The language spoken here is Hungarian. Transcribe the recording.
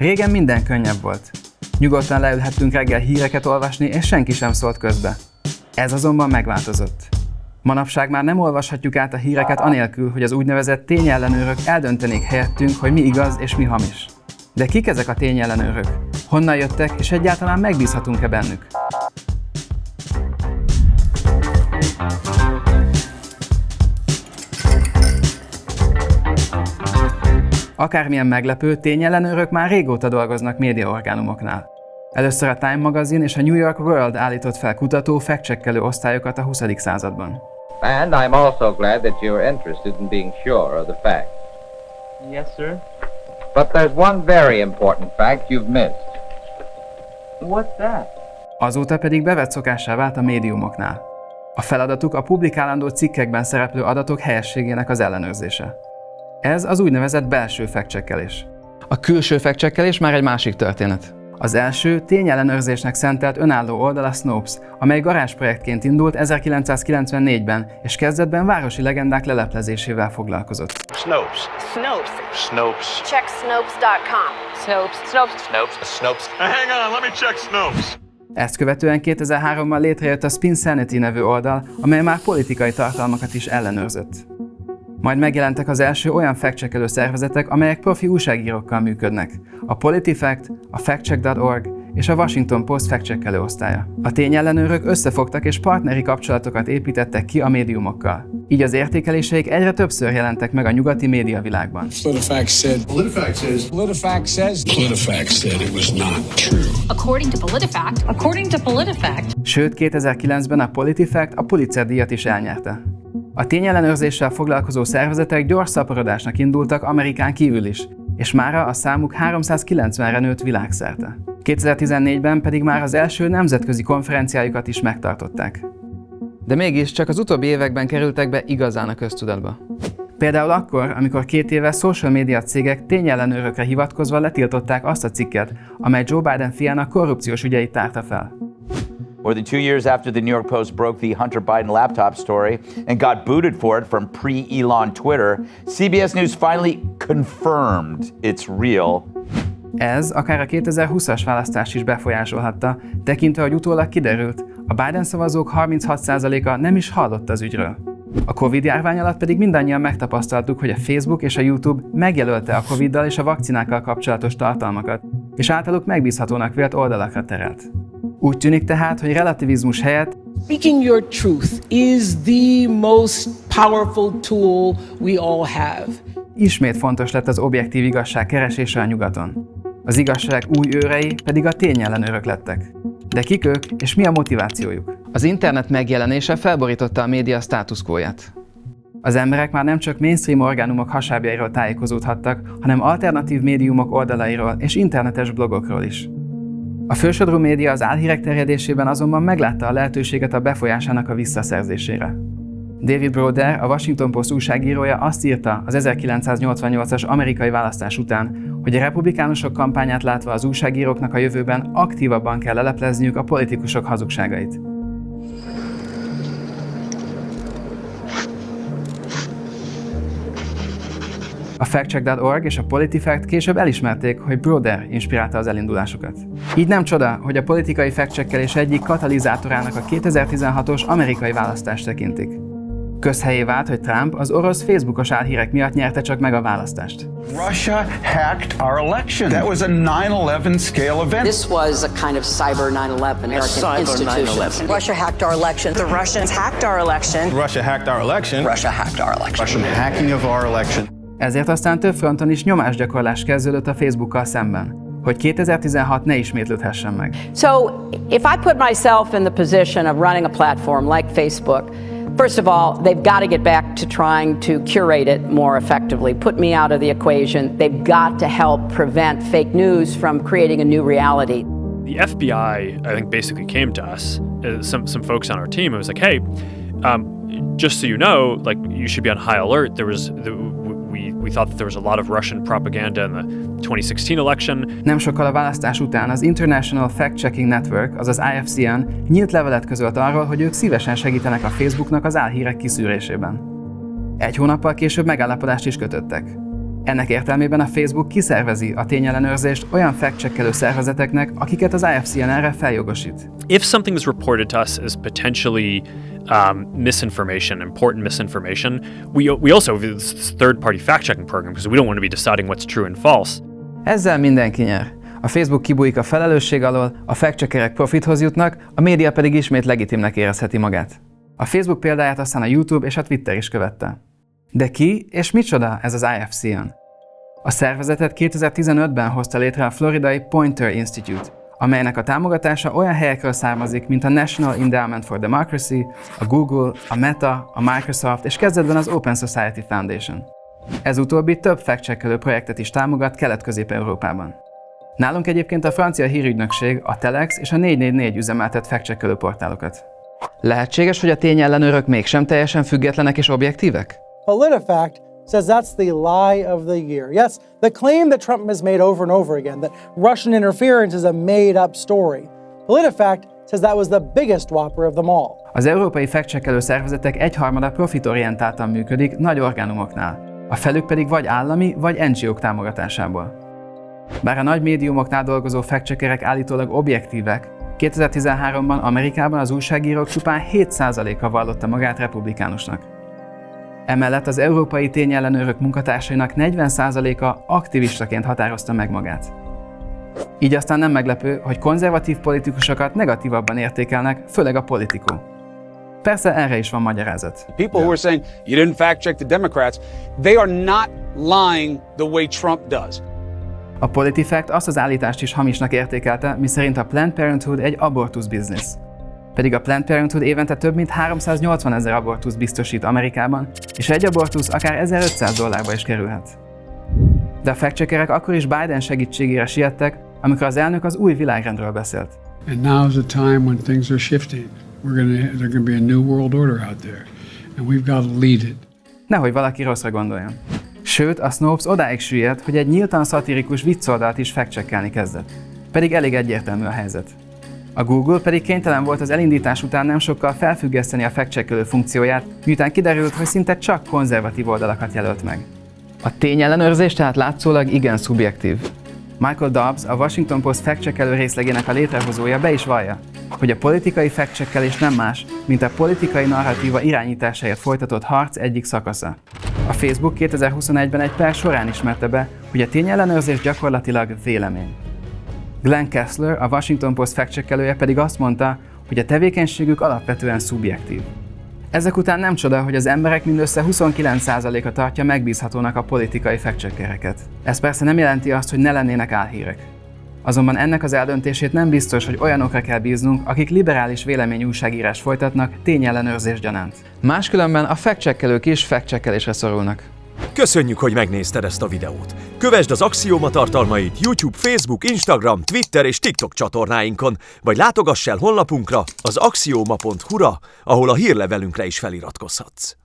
Régen minden könnyebb volt. Nyugodtan leülhettünk reggel híreket olvasni, és senki sem szólt közbe. Ez azonban megváltozott. Manapság már nem olvashatjuk át a híreket anélkül, hogy az úgynevezett tényellenőrök eldöntenék helyettünk, hogy mi igaz és mi hamis. De kik ezek a tényellenőrök? Honnan jöttek, és egyáltalán megbízhatunk-e bennük? Akármilyen meglepő, tényellenőrök már régóta dolgoznak médiaorgánumoknál. Először a Time magazin és a New York World állított fel kutató, fact-checkelő osztályokat a 20. században. And I'm also glad that you're interested in being sure of the facts. Yes, sir. But there's one very important fact you've missed. What's that? Azóta pedig bevett szokássá vált a médiumoknál. A feladatuk a publikálandó cikkekben szereplő adatok helyességének az ellenőrzése. Ez az úgynevezett belső fact-checkelés. A külső fact-checkelés már egy másik történet. Az első tényellenőrzésnek szentelt önálló oldal a Snopes, amely garázsprojektként indult 1994-ben, és kezdetben városi legendák leleplezésével foglalkozott. Snopes. Snopes. Snopes. Check Snopes.com. Snopes. Snopes. Snopes. Snopes. Hang on, let me check Snopes. Ezt követően 2003-ban létrejött a Spin Sanity nevű oldal, amely már politikai tartalmakat is ellenőrzött. Majd megjelentek az első olyan fact-checkelő szervezetek, amelyek profi újságírókkal működnek. A PolitiFact, a factcheck.org és a Washington Post fact-checkelő osztálya. A tényellenőrök összefogtak és partneri kapcsolatokat építettek ki a médiumokkal. Így az értékeléseik egyre többször jelentek meg a nyugati médiavilágban. PolitiFact said it was not true. According to PolitiFact. Sőt, 2009-ben a PolitiFact a Pulitzer-díjat is elnyerte. A tényellenőrzéssel foglalkozó szervezetek gyors szaporodásnak indultak Amerikán kívül is, és mára a számuk 390-re nőtt világszerte. 2014-ben pedig már az első nemzetközi konferenciájukat is megtartották. De mégis csak az utóbbi években kerültek be igazán a köztudatba. Például akkor, amikor 2 éve social media cégek tényellenőrökre hivatkozva letiltották azt a cikket, amely Joe Biden fiának korrupciós ügyeit tárta fel. More than 2 years after the New York Post broke the Hunter Biden laptop story and got booted for it from pre-Elon Twitter, CBS News finally confirmed it's real. Ez akár a 2020-as választást is befolyásolhatta, tekintve, hogy utólag kiderült, a Biden szavazók 36%-a nem is hallott az ügyről. A Covid-járvány alatt pedig mindannyian megtapasztaltuk, hogy a Facebook és a YouTube megjelölte a Coviddal és a vakcinákkal kapcsolatos tartalmakat, és általuk megbízhatónak vélt oldalakra terelt. Úgy tűnik tehát, hogy relativizmus helyett speaking your truth is the most powerful tool we all have. Ismét fontos lett az objektív igazság keresése a nyugaton. Az igazság új őrei pedig a tényellenőrök lettek. De kik ők, és mi a motivációjuk? Az internet megjelenése felborította a média status quóját. Az emberek már nem csak mainstream orgánumok hasábjairól tájékozódhattak, hanem alternatív médiumok oldalairól és internetes blogokról is. A fősodrú média az álhírek terjedésében azonban meglátta a lehetőséget a befolyásának a visszaszerzésére. David Broder, a Washington Post újságírója azt írta az 1988-as amerikai választás után, hogy a republikánusok kampányát látva az újságíróknak a jövőben aktívabban kell leleplezniük a politikusok hazugságait. A factcheck.org és a PolitiFact később elismerték, hogy Broder inspirálta az elindulásukat. Így nem csoda, hogy a politikai fact-checkelés egyik katalizátorának a 2016-os amerikai választást tekintik. Közhelyé vált, hogy Trump az orosz Facebookos álhírek miatt nyerte csak meg a választást. Russia hacked our election. That was a 9/11 scale event. This was a kind of cyber 9/11 American institution. Russia hacked our election. The Russians hacked our election. Russia hacked our election. Russia hacked our election. Russian hacking of our election. Ezért aztán több fronton is nyomásgyakorlás kezdődött a Facebookkal szemben, hogy 2016 ne ismétlődhessen meg. So, if I put myself in the position of running a platform like Facebook, first of all, they've got to get back to trying to curate it more effectively, put me out of the equation. They've got to help prevent fake news from creating a new reality. The FBI, I think, basically came to us, some folks on our team, and was like, hey, just so you know, like, you should be on high alert. We thought that there was a lot of Russian propaganda in the 2016 election. Nem sokkal a választás után az International Fact-Checking Network, azaz IFCN nyílt levelet közölt arról, hogy ők szívesen segítenek a Facebooknak az álhírek kiszűrésében. 1 hónappal később megállapodást is kötöttek. Ennek értelmében a Facebook kiszervezi a tényellenőrzést olyan fact-checkelő szervezeteknek, akiket az IFCN erre feljogosít. If something is reported to us as potentially misinformation, important misinformation, we also have this third-party fact-checking program because we don't want to be deciding what's true and false. Ezzel mindenki nyer. A Facebook kibújik a felelősség alól, a fact-checkerek profithoz jutnak, a média pedig ismét legitimnek érezheti magát. A Facebook példáját aztán a YouTube és a Twitter is követte. De ki és micsoda ez az IFCN? A szervezetet 2015-ben hozta létre a floridai Poynter Institute, amelynek a támogatása olyan helyekről származik, mint a National Endowment for Democracy, a Google, a Meta, a Microsoft és kezdetben az Open Society Foundation. Ez utóbbi több fact-checkelő projektet is támogat Kelet-Közép-Európában. Nálunk egyébként a francia hírügynökség, a Telex és a 444 üzemeltet fact-checkelő portálokat. Lehetséges, hogy a tényellenőrök mégsem teljesen függetlenek és objektívek? PolitiFact says that's the lie of the year. Yes, the claim that Trump has made over and over again, that Russian interference is a made-up story. PolitiFact says that was the biggest whopper of them all. Az európai fact-checkelő szervezetek egyharmada profitorientáltan működik nagy orgánumoknál, a felük pedig vagy állami, vagy NGO-k támogatásából. Bár a nagy médiumoknál dolgozó fact-checkerek állítólag objektívek, 2013-ban Amerikában az újságírók csupán 7%-a vallotta magát republikánusnak. Emellett az európai tényellenőrök munkatársainak 40%-a aktivistaként határozta meg magát. Így aztán nem meglepő, hogy konzervatív politikusokat negatívabban értékelnek, főleg a Politico. Persze erre is van magyarázat. People who are saying you didn't fact check the Democrats, they are not lying the way Trump does. A PolitiFact azt az állítást is hamisnak értékelte, miszerint a Planned Parenthood egy abortusz biznisz. Pedig a Planned Parenthood évente több mint 380 000 abortuszt biztosít Amerikában, és egy abortusz akár $1.500 is kerülhet. De a fact-checkerek akkor is Biden segítségére siettek, amikor az elnök az új világrendről beszélt. And now is the time when things are shifting. There's going to be a new world order out there, and we've got to lead it. Nehogy valaki rosszra gondoljon. Sőt, a Snopes odáig süllyedt, hogy egy nyíltan szatirikus viccoldalt is fact-checkelni kezdett. Pedig elég egyértelmű a helyzet. A Google pedig kénytelen volt az elindítás után nem sokkal felfüggeszteni a fact-checkelő funkcióját, miután kiderült, hogy szinte csak konzervatív oldalakat jelölt meg. A tényellenőrzés tehát látszólag igen szubjektív. Michael Dobbs, a Washington Post fact-checkelő részlegének a létrehozója be is vallja, hogy a politikai fact-checkelés nem más, mint a politikai narratíva irányításáért folytatott harc egyik szakasza. A Facebook 2021-ben egy per során ismerte be, hogy a tényellenőrzés gyakorlatilag vélemény. Glenn Kessler, a Washington Post fact-checkelője pedig azt mondta, hogy a tevékenységük alapvetően szubjektív. Ezek után nem csoda, hogy az emberek mindössze 29%-a tartja megbízhatónak a politikai fact-checkereket. Ez persze nem jelenti azt, hogy ne lennének álhírek. Azonban ennek az eldöntését nem biztos, hogy olyanokra kell bíznunk, akik liberális véleményújságírás folytatnak tényellenőrzés gyanánt. Máskülönben a fact-checkelők is fact-checkelésre szorulnak. Köszönjük, hogy megnézted ezt a videót! Kövesd az Axioma tartalmait YouTube, Facebook, Instagram, Twitter és TikTok csatornáinkon, vagy látogass el honlapunkra, az axioma.hu-ra, ahol a hírlevelünkre is feliratkozhatsz.